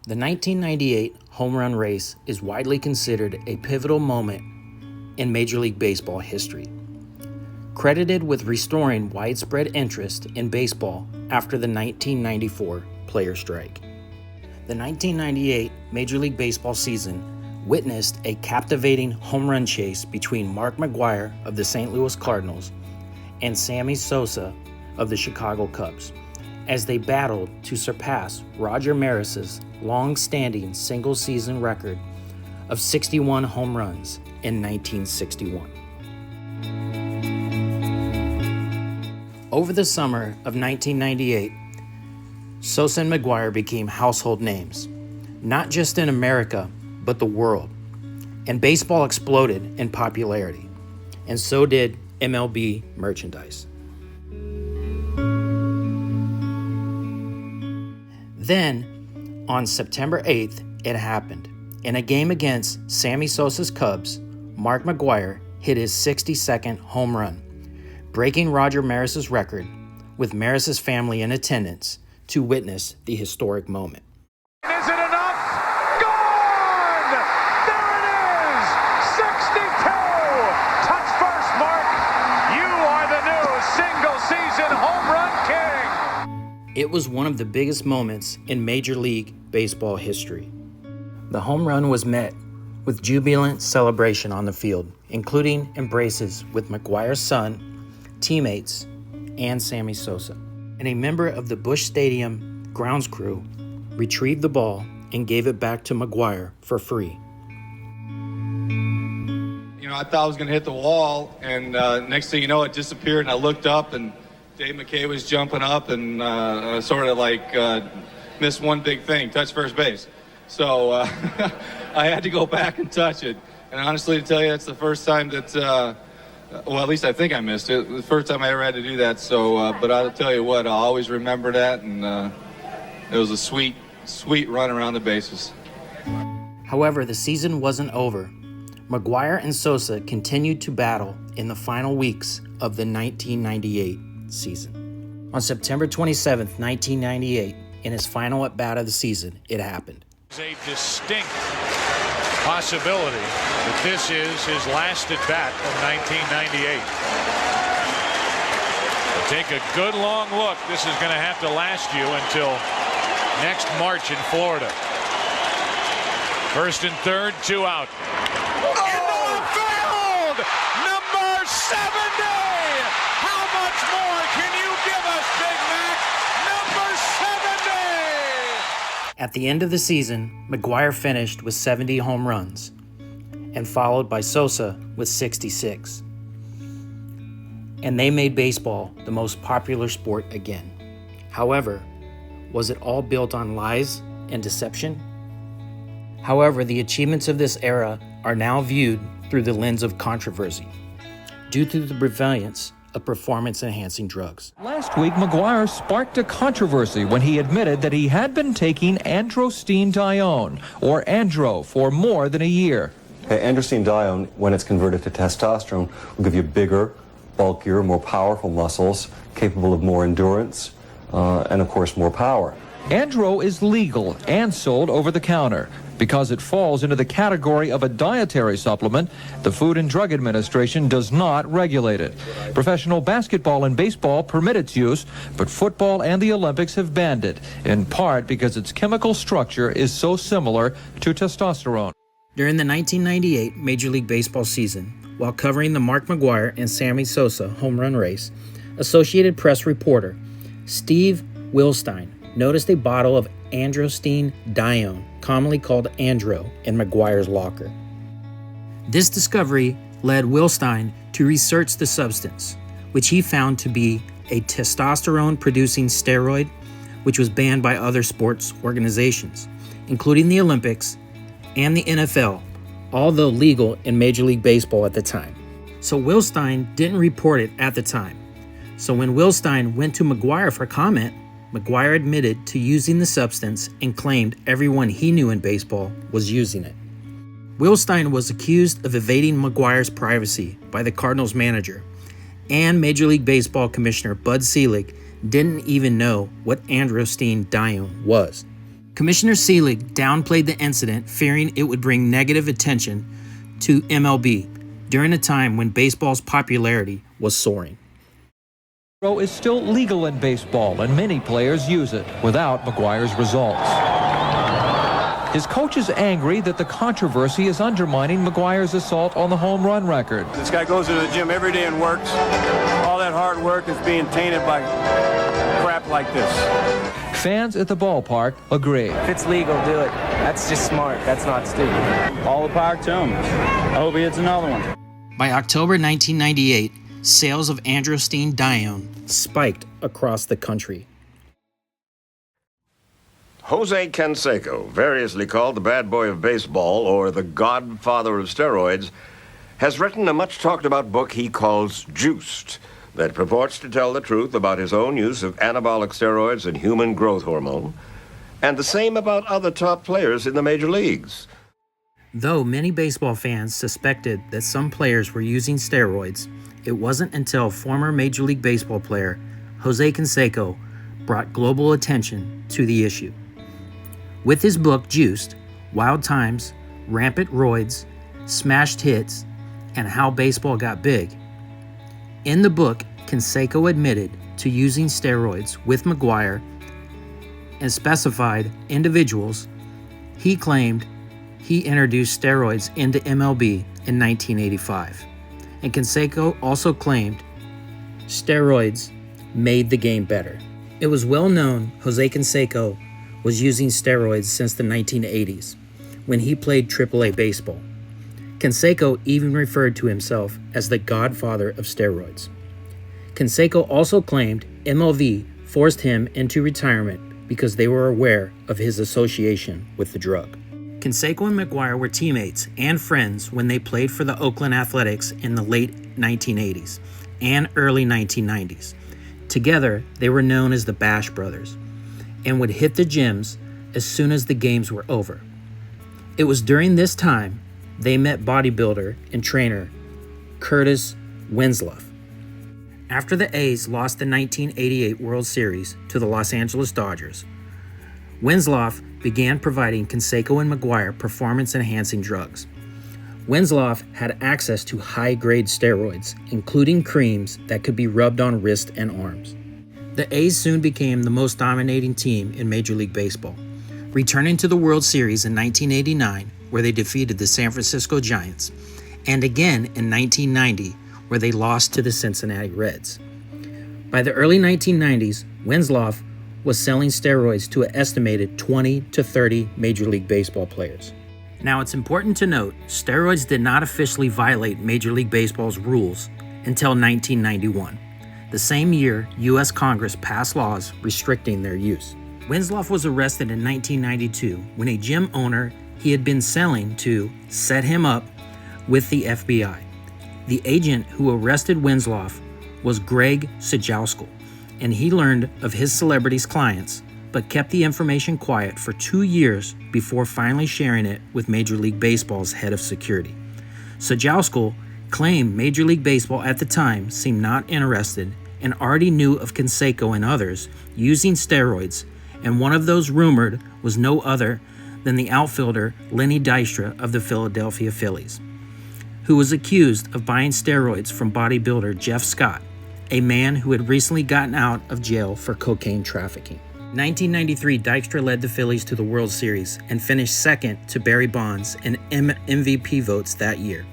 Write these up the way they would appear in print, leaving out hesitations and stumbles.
The 1998 home run race is widely considered a pivotal moment in Major League Baseball history, credited with restoring widespread interest in baseball after the 1994 player strike. The 1998 Major League Baseball season witnessed a captivating home run chase between Mark McGwire of the St. Louis Cardinals and Sammy Sosa of the Chicago Cubs, as they battled to surpass Roger Maris's long-standing single-season record of 61 home runs in 1961. Over the summer of 1998, Sosa and McGwire became household names, not just in America, but the world, and baseball exploded in popularity, and so did MLB merchandise. Then, on September 8th, it happened. In a game against Sammy Sosa's Cubs, Mark McGwire hit his 62nd home run, breaking Roger Maris's record, with Maris's family in attendance to witness the historic moment. Is it enough? Gone! There it is! 62! Touch first, Mark. You are the new single-season home run king. It was one of the biggest moments in Major League Baseball history. The home run was met with jubilant celebration on the field, including embraces with McGwire's son, teammates, and Sammy Sosa. And a member of the Busch Stadium grounds crew retrieved the ball and gave it back to McGwire for free. You know, I thought I was going to hit the wall, and next thing you know, it disappeared, and I looked up, and Dave McKay was jumping up and sort of like missed one big thing, touch first base. So I had to go back and touch it. And honestly, to tell you, it's the first time that, well, at least I think I missed it. The first time I ever had to do that. So, but I'll tell you what, I'll always remember that. And it was a sweet, sweet run around the bases. However, the season wasn't over. McGwire and Sosa continued to battle in the final weeks of the 1998 season. On September 27th, 1998, in his final at-bat of the season, it happened. A distinct possibility that this is his last at-bat of 1998. Take a good long look. This is going to have to last you until next March in Florida. First and third, 2 out. Into the field! Number 70! How much more can you give us, Big Mac? Number 70! At the end of the season, McGwire finished with 70 home runs, and followed by Sosa with 66. And they made baseball the most popular sport again. However, was it all built on lies and deception? However, the achievements of this era are now viewed through the lens of controversy, due to the prevalence of performance-enhancing drugs. Last week, McGwire sparked a controversy when he admitted that he had been taking androstenedione, or andro, for more than a year. Androstenedione, when it's converted to testosterone, will give you bigger, bulkier, more powerful muscles, capable of more endurance, and of course more power. Andro is legal and sold over the counter. Because it falls into the category of a dietary supplement, the Food and Drug Administration does not regulate it. Professional basketball and baseball permit its use, but football and the Olympics have banned it, in part because its chemical structure is so similar to testosterone. During the 1998 Major League Baseball season, while covering the Mark McGwire and Sammy Sosa home run race, Associated Press reporter Steve Wilstein noticed a bottle of androstenedione, commonly called Andro, in McGwire's locker. This discovery led Wilstein to research the substance, which he found to be a testosterone-producing steroid, which was banned by other sports organizations, including the Olympics and the NFL, although legal in Major League Baseball at the time. So Wilstein didn't report it at the time. So when Wilstein went to McGwire for comment, McGwire admitted to using the substance and claimed everyone he knew in baseball was using it. Wilstein was accused of evading McGwire's privacy by the Cardinals manager, and Major League Baseball Commissioner Bud Selig didn't even know what androstenedione was. Commissioner Selig downplayed the incident, fearing it would bring negative attention to MLB during a time when baseball's popularity was soaring. Is still legal in baseball, and many players use it without McGwire's results. His coach is angry that the controversy is undermining McGwire's assault on the home run record. This guy goes to the gym every day and works. All that hard work is being tainted by crap like this. Fans at the ballpark agree. If it's legal, do it. That's just smart. That's not stupid. All the power to him. I hope he hits another one. By October 1998, sales of androstenedione spiked across the country. Jose Canseco, variously called the bad boy of baseball or the godfather of steroids, has written a much-talked-about book he calls Juiced, that purports to tell the truth about his own use of anabolic steroids and human growth hormone, and the same about other top players in the major leagues. Though many baseball fans suspected that some players were using steroids, it wasn't until former Major League Baseball player Jose Canseco brought global attention to the issue. With his book Juiced, Wild Times, Rampant Roids, Smashed Hits, and How Baseball Got Big. In the book, Canseco admitted to using steroids with McGwire and specified individuals. He claimed he introduced steroids into MLB in 1985. And Canseco also claimed steroids made the game better. It was well known Jose Canseco was using steroids since the 1980s, when he played AAA baseball. Canseco even referred to himself as the godfather of steroids. Canseco also claimed MLB forced him into retirement because they were aware of his association with the drug. Canseco and McGwire were teammates and friends when they played for the Oakland Athletics in the late 1980s and early 1990s. Together, they were known as the Bash Brothers and would hit the gyms as soon as the games were over. It was during this time they met bodybuilder and trainer Curtis Winslow. After the A's lost the 1988 World Series to the Los Angeles Dodgers, Winslow began providing Canseco and McGwire performance-enhancing drugs. Winslow had access to high-grade steroids, including creams that could be rubbed on wrists and arms. The A's soon became the most dominating team in Major League Baseball, returning to the World Series in 1989, where they defeated the San Francisco Giants, and again in 1990, where they lost to the Cincinnati Reds. By the early 1990s, Winslow was selling steroids to an estimated 20 to 30 Major League Baseball players. Now, it's important to note, steroids did not officially violate Major League Baseball's rules until 1991. The same year, U.S. Congress passed laws restricting their use. Winslow was arrested in 1992 when a gym owner he had been selling to set him up with the FBI. The agent who arrested Winslow was Greg Sajowski, and he learned of his celebrity's clients, but kept the information quiet for 2 years before finally sharing it with Major League Baseball's head of security. Sajowski claimed Major League Baseball at the time seemed not interested and already knew of Canseco and others using steroids, and one of those rumored was no other than the outfielder Lenny Dykstra of the Philadelphia Phillies, who was accused of buying steroids from bodybuilder Jeff Scott, a man who had recently gotten out of jail for cocaine trafficking. In 1993, Dykstra led the Phillies to the World Series and finished second to Barry Bonds in MVP votes that year.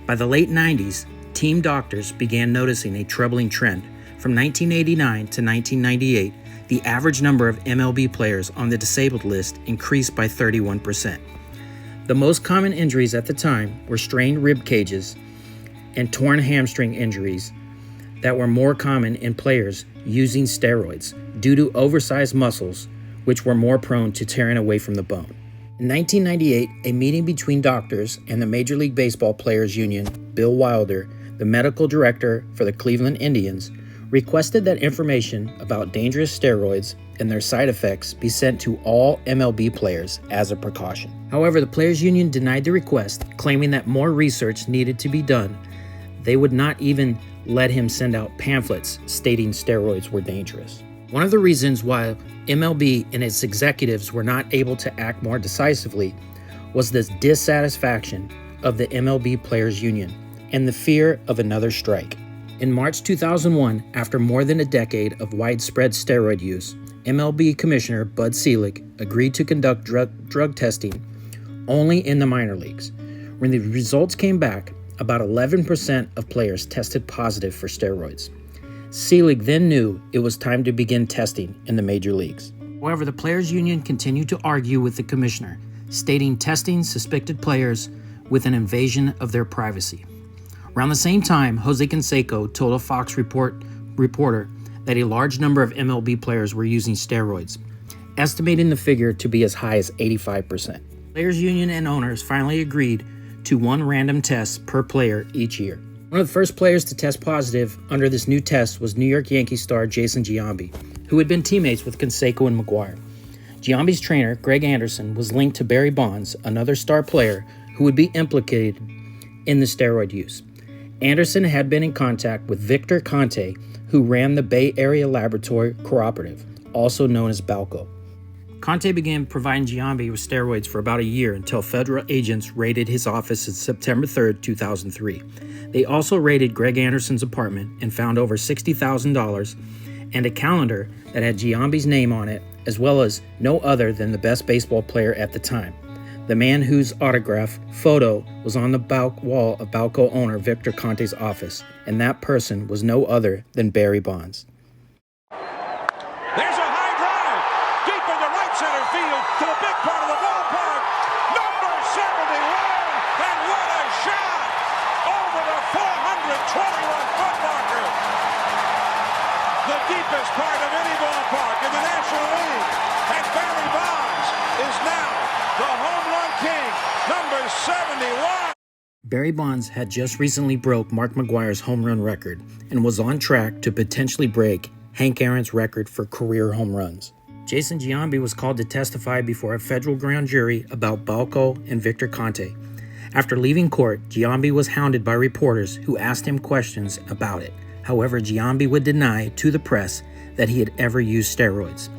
By the late 90s, team doctors began noticing a troubling trend. From 1989 to 1998, the average number of MLB players on the disabled list increased by 31%. The most common injuries at the time were strained rib cages and torn hamstring injuries that were more common in players using steroids due to oversized muscles, which were more prone to tearing away from the bone. In 1998, a meeting between doctors and the Major League Baseball Players Union, Bill Wilder, the medical director for the Cleveland Indians, requested that information about dangerous steroids and their side effects be sent to all MLB players as a precaution. However, the Players Union denied the request, claiming that more research needed to be done. They would not even let him send out pamphlets stating steroids were dangerous. One of the reasons why MLB and its executives were not able to act more decisively was the dissatisfaction of the MLB Players Union and the fear of another strike. In March 2001, after more than a decade of widespread steroid use, MLB Commissioner Bud Selig agreed to conduct drug testing only in the minor leagues. When the results came back, about 11% of players tested positive for steroids. Selig then knew it was time to begin testing in the major leagues. However, the Players Union continued to argue with the commissioner, stating testing suspected players with an invasion of their privacy. Around the same time, Jose Canseco told a Fox reporter that a large number of MLB players were using steroids, estimating the figure to be as high as 85%. Players Union and owners finally agreed to one random test per player each year. One of the first players to test positive under this new test was New York Yankees star Jason Giambi, who had been teammates with Canseco and McGwire. Giambi's trainer, Greg Anderson, was linked to Barry Bonds, another star player who would be implicated in the steroid use. Anderson had been in contact with Victor Conte, who ran the Bay Area Laboratory Cooperative, also known as Balco. Conte began providing Giambi with steroids for about a year until federal agents raided his office on September 3, 2003. They also raided Greg Anderson's apartment and found over $60,000 and a calendar that had Giambi's name on it, as well as no other than the best baseball player at the time, the man whose autograph photo was on the wall of Balco owner Victor Conte's office, and that person was no other than Barry Bonds. There's a high drive, deep into right center field, to the big part of the ballpark. Number 71, and what a shot! Over the 421-foot marker. The deepest part of any ballpark in the National League. And Barry Bonds is now the home run king, number 71. Barry Bonds had just recently broke Mark McGwire's home run record and was on track to potentially break Hank Aaron's record for career home runs. Jason Giambi was called to testify before a federal grand jury about Balco and Victor Conte. After leaving court, Giambi was hounded by reporters who asked him questions about it. However, Giambi would deny to the press that he had ever used steroids.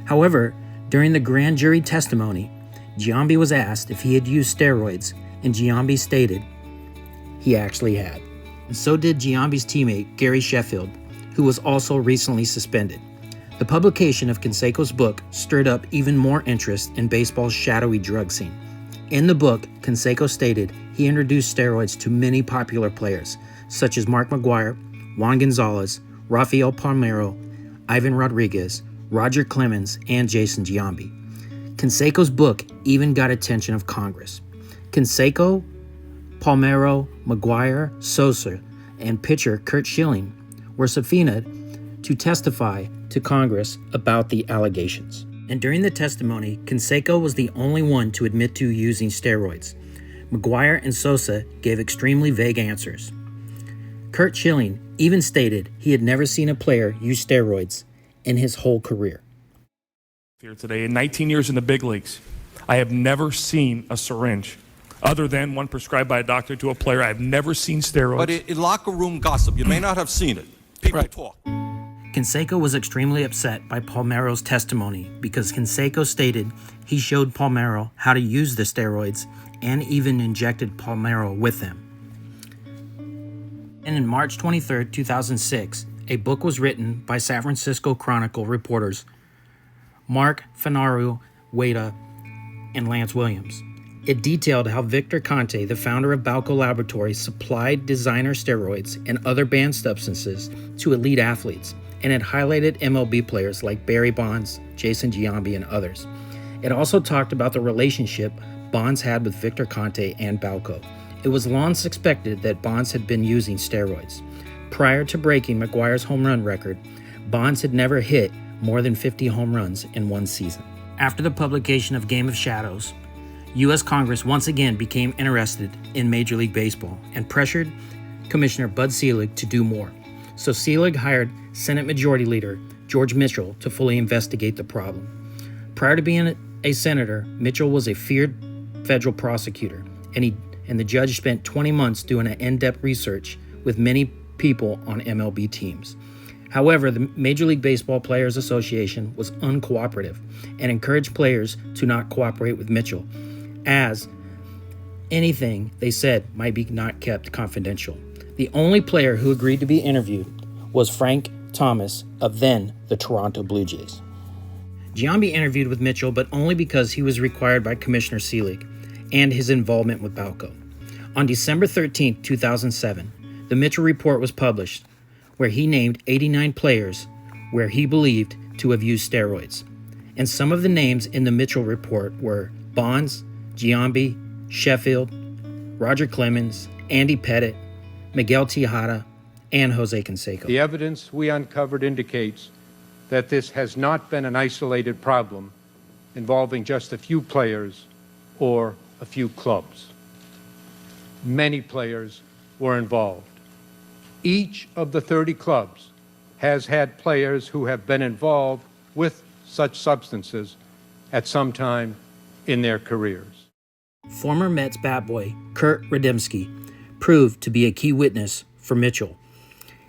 However, during the grand jury testimony, Giambi was asked if he had used steroids, and Giambi stated he actually had. And so did Giambi's teammate, Gary Sheffield, who was also recently suspended. The publication of Canseco's book stirred up even more interest in baseball's shadowy drug scene. In the book, Canseco stated he introduced steroids to many popular players, such as Mark McGwire, Juan Gonzalez, Rafael Palmeiro, Ivan Rodriguez, Roger Clemens, and Jason Giambi. Canseco's book even got attention of Congress. Canseco, Palmeiro, McGwire, Sosa, and pitcher Curt Schilling were subpoenaed to testify to Congress about the allegations. And during the testimony, Canseco was the only one to admit to using steroids. McGwire and Sosa gave extremely vague answers. Curt Schilling even stated he had never seen a player use steroids in his whole career. Here today, in 19 years in the big leagues, I have nenever seen a syringe other than one prescribed by a doctor to a player. I've never seen steroids. But in locker room gossip, you may not have seen it. People talk. Canseco was extremely upset by Palmeiro's testimony because Canseco stated he showed Palmeiro how to use the steroids and even injected Palmeiro with them. And in March 23, 2006, a book was written by San Francisco Chronicle reporters Mark Fanaru Wada and Lance Williams. It detailed how Victor Conte, the founder of Balco Laboratories, supplied designer steroids and other banned substances to elite athletes, and it highlighted MLB players like Barry Bonds, Jason Giambi, and others. It also talked about the relationship Bonds had with Victor Conte and Balco. It was long suspected that Bonds had been using steroids. Prior to breaking McGwire's home run record, Bonds had never hit more than 50 home runs in one season. After the publication of Game of Shadows, U.S. Congress once again became interested in Major League Baseball and pressured Commissioner Bud Selig to do more. So Selig hired Senate Majority Leader George Mitchell to fully investigate the problem. Prior to being a senator, Mitchell was a feared federal prosecutor, and the judge spent 20 months doing an in-depth research with many people on MLB teams. However, the Major League Baseball Players Association was uncooperative and encouraged players to not cooperate with Mitchell, as anything they said might be not kept confidential. The only player who agreed to be interviewed was Frank Thomas of then the Toronto Blue Jays. Giambi interviewed with Mitchell, but only because he was required by Commissioner Selig and his involvement with Balco. On December 13, 2007, the Mitchell Report was published, where he named 89 players where he believed to have used steroids. And some of the names in the Mitchell Report were Bonds, Giambi, Sheffield, Roger Clemens, Andy Pettitte, Miguel Tejada, and Jose Canseco. The evidence we uncovered indicates that this has not been an isolated problem involving just a few players or a few clubs. Many players were involved. Each of the 30 clubs has had players who have been involved with such substances at some time in their careers. Former Mets bat boy Kurt Radimski proved to be a key witness for Mitchell.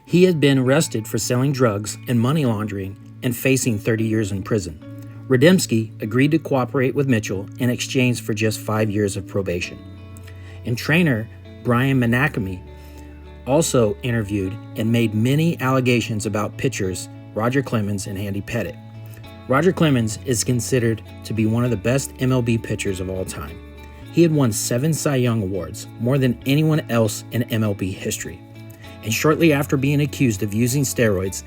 He had been arrested for selling drugs and money laundering and facing 30 years in prison. Radimski agreed to cooperate with Mitchell in exchange for just 5 years of probation. And trainer Brian Menachemy also interviewed and made many allegations about pitchers Roger Clemens and Andy Pettitte. Roger Clemens is considered to be one of the best MLB pitchers of all time. He had won 7 Cy Young Awards, more than anyone else in MLB history. And shortly after being accused of using steroids,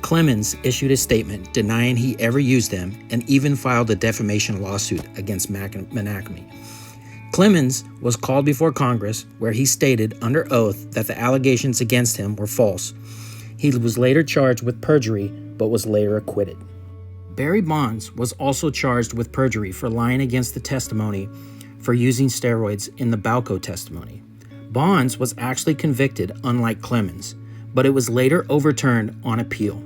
Clemens issued a statement denying he ever used them and even filed a defamation lawsuit against Menachemy. Clemens was called before Congress, where he stated under oath that the allegations against him were false. He was later charged with perjury, but was later acquitted. Barry Bonds was also charged with perjury for lying against the testimony for using steroids in the Balco testimony. Bonds was actually convicted, unlike Clemens, but it was later overturned on appeal.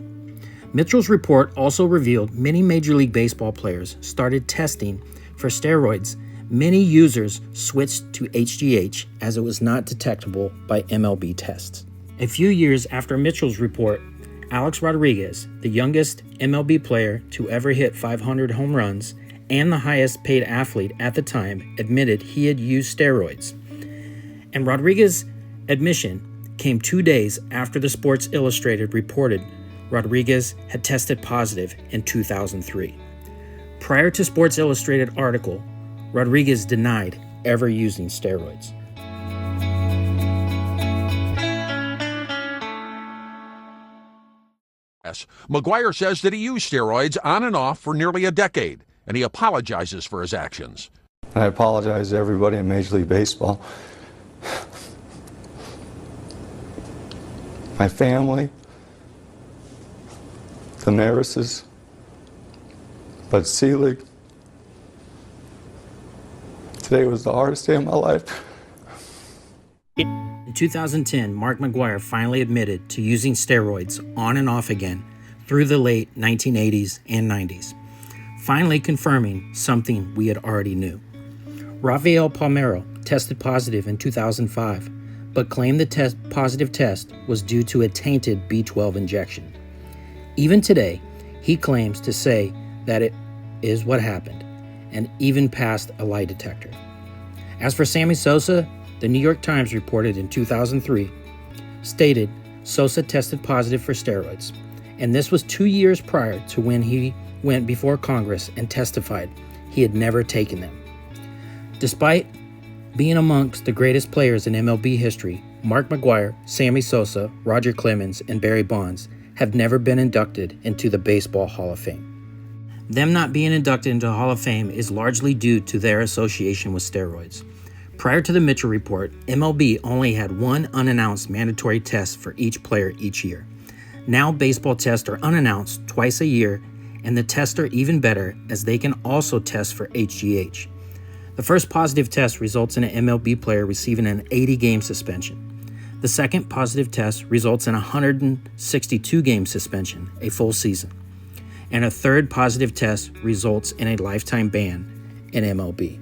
Mitchell's report also revealed many Major League Baseball players started testing for steroids. Many users switched to HGH as it was not detectable by MLB tests. A few years after Mitchell's report, Alex Rodriguez, the youngest MLB player to ever hit 500 home runs and the highest paid athlete at the time, admitted he had used steroids. And Rodriguez's admission came 2 days after the Sports Illustrated reported Rodriguez had tested positive in 2003. Prior to Sports Illustrated article, Rodriguez denied ever using steroids. McGuire says that he used steroids on and off for nearly a decade, and he apologizes for his actions. I apologize to everybody in Major League Baseball. My family, the Marises, Bud Selig. Today was the hardest day of my life. In 2010, Mark McGwire finally admitted to using steroids on and off again through the late 1980s and 90s, finally confirming something we had already knew. Rafael Palmeiro tested positive in 2005, but claimed the positive test was due to a tainted B12 injection. Even today, he claims to say that it is what happened, and even passed a lie detector. As for Sammy Sosa, the New York Times reported in 2003, stated Sosa tested positive for steroids, and this was 2 years prior to when he went before Congress and testified he had never taken them. Despite being amongst the greatest players in MLB history, Mark McGwire, Sammy Sosa, Roger Clemens, and Barry Bonds have never been inducted into the Baseball Hall of Fame. Them not being inducted into the Hall of Fame is largely due to their association with steroids. Prior to the Mitchell Report, MLB only had one unannounced mandatory test for each player each year. Now baseball tests are unannounced twice a year, and the tests are even better as they can also test for HGH. The first positive test results in an MLB player receiving an 80-game suspension. The second positive test results in a 162-game suspension, a full season. And a third positive test results in a lifetime ban in MLB.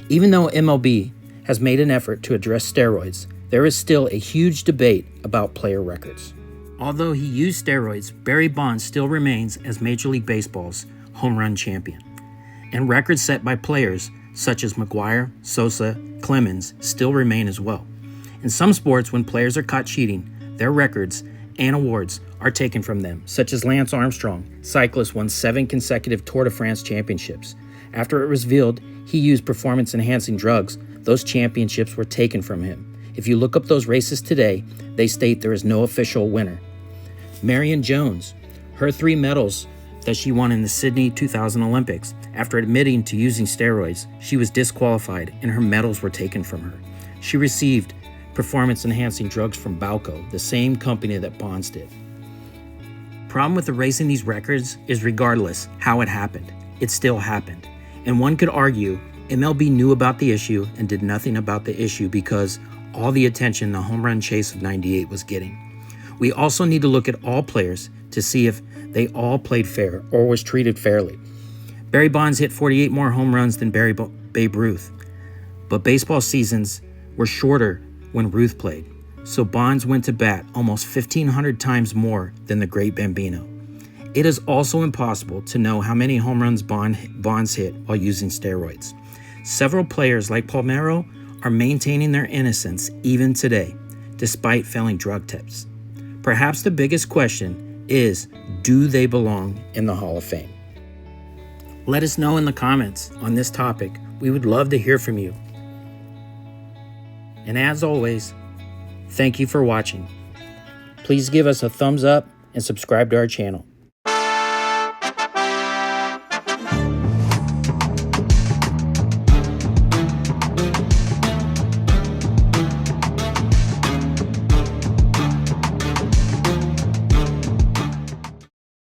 Even though MLB has made an effort to address steroids, there is still a huge debate about player records. Although he used steroids, Barry Bonds still remains as Major League Baseball's home run champion. And records set by players such as McGwire, Sosa, Clemens still remain as well. In some sports, when players are caught cheating, their records and awards are taken from them, such as Lance Armstrong, cyclist, won 7 consecutive Tour de France championships. After it was revealed he used performance-enhancing drugs, those championships were taken from him. If you look up those races today, they state there is no official winner. Marion Jones, her 3 medals that she won in the Sydney 2000 Olympics, after admitting to using steroids, she was disqualified and her medals were taken from her. She received performance-enhancing drugs from Balco, the same company that Bonds did. Problem with erasing these records is regardless how it happened, it still happened. And one could argue MLB knew about the issue and did nothing about the issue because all the attention the home run chase of '98 was getting. We also need to look at all players to see if they all played fair or was treated fairly. Barry Bonds hit 48 more home runs than Babe Ruth, but baseball seasons were shorter when Ruth played, so Bonds went to bat almost 1,500 times more than the great Bambino. It is also impossible to know how many home runs Bonds hit while using steroids. Several players like Palmeiro are maintaining their innocence even today, despite failing drug tests. Perhaps the biggest question is, do they belong in the Hall of Fame? Let us know in the comments on this topic. We would love to hear from you. And as always, thank you for watching. Please give us a thumbs up and subscribe to our channel.